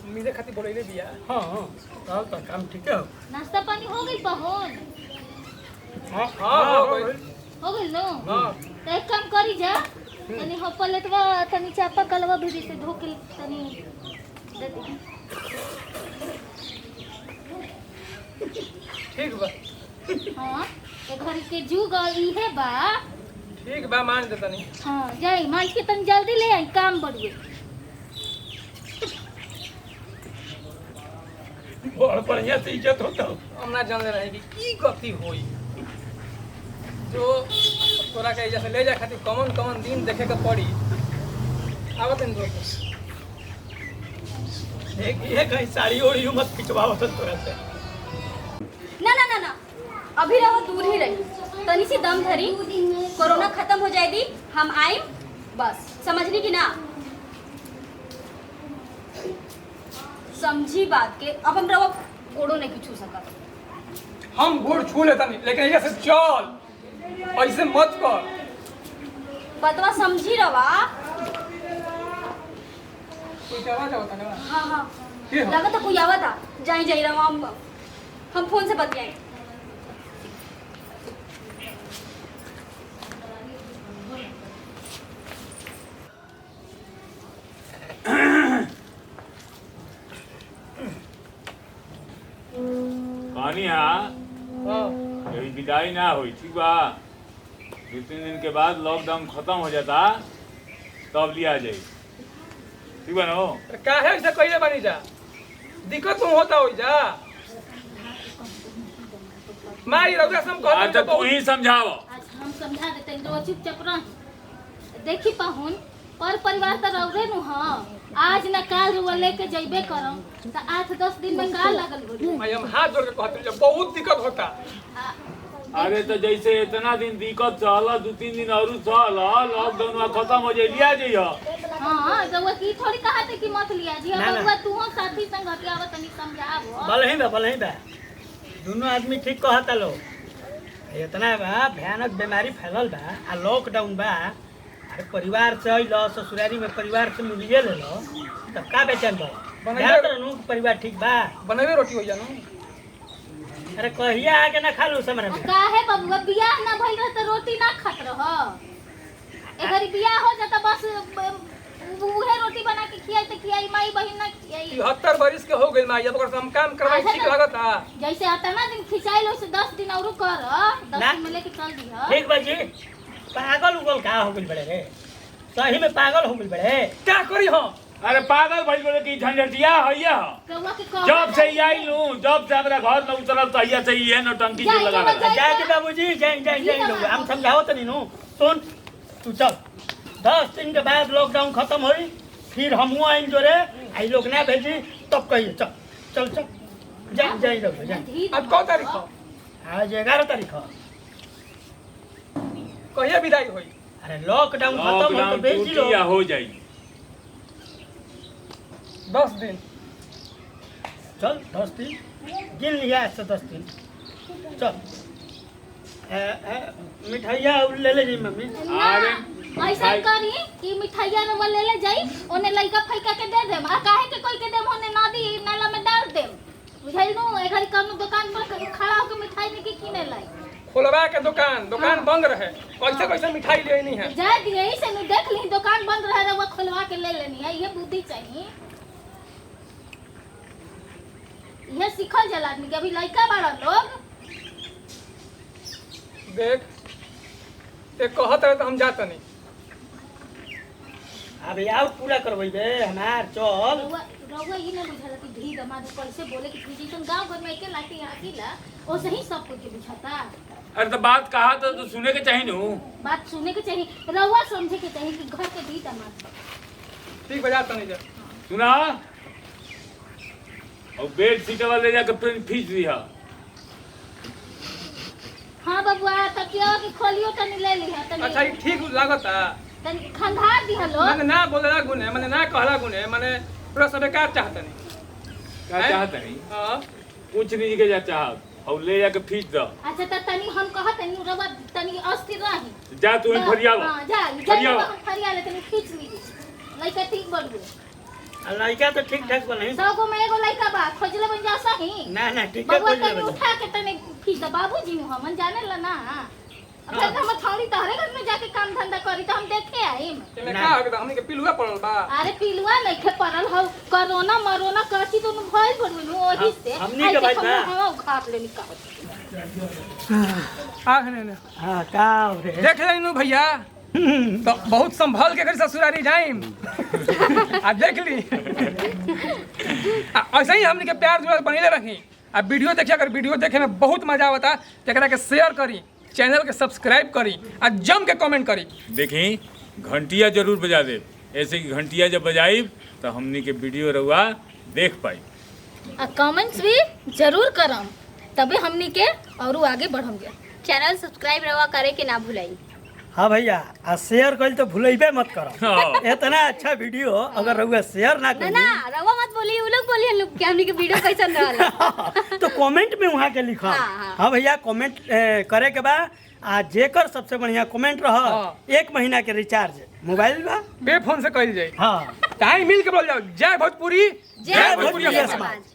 मिले खातिर बोलैले बिया। हां हां तो काम ठीक है। नाश्ता पानी हो गई बहन? हां हो गइल। हो गइल नो? हां तो एक काम करी जा, तनी हो पलटवा तनी चापा कलवा भी से धो के तनी दे दे। ठीक बा। हां ए घर के जुग इहे बा। ठीक बा मान दे तनी। हां जाई मान के तनी जल्दी ले आई, काम बढ़िए। बड़ बढ़िया से इज्जत होता। हम ना जानले रही कि की गति होई जो तोरा के जैसे ले जा खातिर कौन दिन देखे के पड़ी। आवत इन दोस्त एक ये कहीं साड़ी ओढ़ी मत खिंचवाओ तो तोरा से। ना ना ना ना अभी रहो, दूर ही रही, तनी सी दम धरी, कोरोना खत्म हो जाएगी, हम आए बस, समझनी कि ना? समझी बात के। अब हम रहो गोड़ो नहीं छू सका। हम गोड़ छू लेता नहीं, लेकिन ऐसे चल ऐसे मत कर। बतवा समझी रवा। कोई आवाज आवता ना? हाँ हाँ के हो? लगा था कोई आवा था। जाई रवा, हम फोन से बतियाए। कहानिया हां यही विदाई ना हुई, ठीक बा? 2-3 दिन के बाद लॉकडाउन खत्म हो जाता तब लिया जाए, ठीक बा नो? काहे ऐसे कइले बानी जा? दिक्कत तुम होता होई जा। माई रउरा सम कहत अच्छा तू ही समझाओ। आज हम समझा देते हैं, तो चुपचाप रह। देखी पाहुन पर परिवार तो रौरे नु हां, आज ना काल रुआ लेके जइबे करम त 8-10 दिन में का लागल हो। भाई हम हाथ जोड़ के कहते हैं बहुत दिक्कत होता। अरे तो जैसे इतना दिन दिक्कत चल, 2-3 दिन और चल, लॉकडाउन खत्म हो जाए, लिया जाइए। हां रउआ की थोड़ी कहा थे कि मत लिया जी। ना, अब ना। रउआ तू हम साथी संग हटियावत तनी समझावो। भले ही बा दोनों आदमी ठीक कहता लो। इतना बा भयानक बीमारी फैलल बा आ लॉकडाउन बा। अरे परिवार से अइलो, ससुरारी में परिवार से मिलिए ले लो तब का बेचैन बा? परिवार ठीक बा? बनैबे रोटी हो जानो। अरे कहिया आके ना खा लू समरा में। काहे बबुआ बियाह ना भइल रह त रोटी ना खात रह। एगरी बियाह हो जाता बस उहे रोटी बना के खियाई त खियाई, माई बहिन ना खियाई। 73 बरिस के हो गइल माई, अब ओकर से हम काम करवाई अच्छा ठीक तो- लागता। जैसे आता ना दिन खिंचाई लो से 10 दिन और कर, 10 ना। दिन में लेके चल दी ह। ठीक बा जी। पागल उगल का हो गइल बड़े रे? सही में पागल हो गइल बड़े। क्या करी हम? अरे पागल भाई बोले कि झंझटिया हैया रउआ के कह जब से ही आई लूं, जब से हमरा घर में उतरल तहिया से ही है नौटंकी जो लगा रहा। जाए के बाबूजी जाए लोग हम समझाओ तनी नु। सुन तू चल, 10 दिन के बाद लॉकडाउन खत्म होई फिर हमहू आइन जोरे। आई लोग ना भेजी तब कहिए चल चल चल जाए लोग जाए। आज कौन तारीख हो? आज 11 तारीख हो। कहिया विदाई होई? अरे लॉकडाउन खत्म हो तो लॉकडाउन भेजी लो। टूटिया हो जाई। 10 दिन। चल 10 दिन गिन लिया आज से 10 दिन। चल मिठाइया ले ले जी मम्मी। अरे ऐसा करी कि मिठाइया रउआ ले ले जाई, ओने लइका फइका के दे देम। आ काहे के कोई के देम, ओने नदी नाला में डाल देम। बुझाइल नु? एघरी कौनो दुकान पर खड़ा होके मिठाई नहीं किने लाई। खोलवा के दुकान बंद रहे, कैसे कैसे मिठाई लेनी है। जा दिए से नु देख ली दुकान बंद रहे, रउआ खोलवा के ले लेनी है। ये बुद्धि चाहिए, ये सीखल जाला आदमी के। अभी लइका बड़ा लोग देख ते कहत रहे तो हम जात नहीं। अब यार पूरा करबे हमार चल। रउआ ये ना बुझाला कि धी दमाद कैसे बोले कि जैसन गांव घर में एके लाठी आकीला ओसे ही सब कुछ के बुझाता। अरे तो बात कहा तो सुने के चाहिए नु। बात सुने के चाहिए, रउआ समझे के चाहिए कि घर के धी दमाद। ठीक बजा तनी जा। सुना और बेड सीट वाला ले जाकर फिर फीस दिया। हां बबुआ तकिया के खोलियो तनी ले ली है तनी। अच्छा ये ठीक लागता? तनी खंधार दी हलो। मैंने ना बोलला गुने, मैंने ना कहला गुने, मैंने पूरा सब का चाहता नहीं। क्या चाहता नहीं? हां कुछ नहीं के जा चाहत और ले जाकर फीस दो। अच्छा त तनी हम कहत तनी रउआ तनी अस्थिर रही। जा तू ही फरियाव। हां जा फरियाव। फरिया ले तनी खींच ली। लइका ठीक बढ़ गए। लड़का तो ठीक ठाक बने। 100 गो में एगो लड़का बा खोजले बन जा सही। ना ना ठीक है बबुआ कोई तनी नहीं। उठा के तनी फीस बाबूजी हमन जाने ला ना। अब तक हम थोड़ी तहरे घर में जाके काम धंधा करी तो हम देखे आइम। एमे का हो गया हमनी के पिलुआ पड़ल बा। अरे पिलुआ नइखे पड़ल हो कोरोना मरोना कथी तो भइल पड़नु ओही से। हमनी के भाई बा। हम उखाड़ ले निकाल। आ ने हां का रे देख लेनु भैया तो बहुत संभल के घर ससुरारी जाइम आ देख ली ऐसे ही हमनी के प्यार जुड़ाव बनले रखी। आ वीडियो देखिए, अगर वीडियो देखे में बहुत मजा आवता तो एकरा के शेयर करी, चैनल के सब्सक्राइब करी आ जम के कमेंट करी। देखी घंटिया जरूर बजा दे, ऐसे कि घंटिया जब बजाई तो हमनी के वीडियो रहुआ देख पाई। आ कमेंट्स भी जरूर करम तबे हमनी के और आगे बढ़म। चैनल सब्सक्राइब रवा करे के ना भुलाई। हाँ भैया आ शेयर कइल तो भूलेबे मत करो। हाँ। इतना अच्छा वीडियो अगर रहुआ शेयर ना ना करी ना रवा मत बोली, उ लोग बोली हम लोग क्या हमनी के वीडियो कैसन रहल। तो कमेंट में वहाँ के लिखा। हाँ। हाँ भैया कमेंट करे के बाद आ जेकर सबसे बढ़िया कमेंट रह हाँ। 1 महीना के रिचार्ज मोबाइल बा। पे फोन से कइल जाई। हाँ टाइम मिल के बोल जाओ जय भोजपुरी जय भोजपुरी समाज। समाज।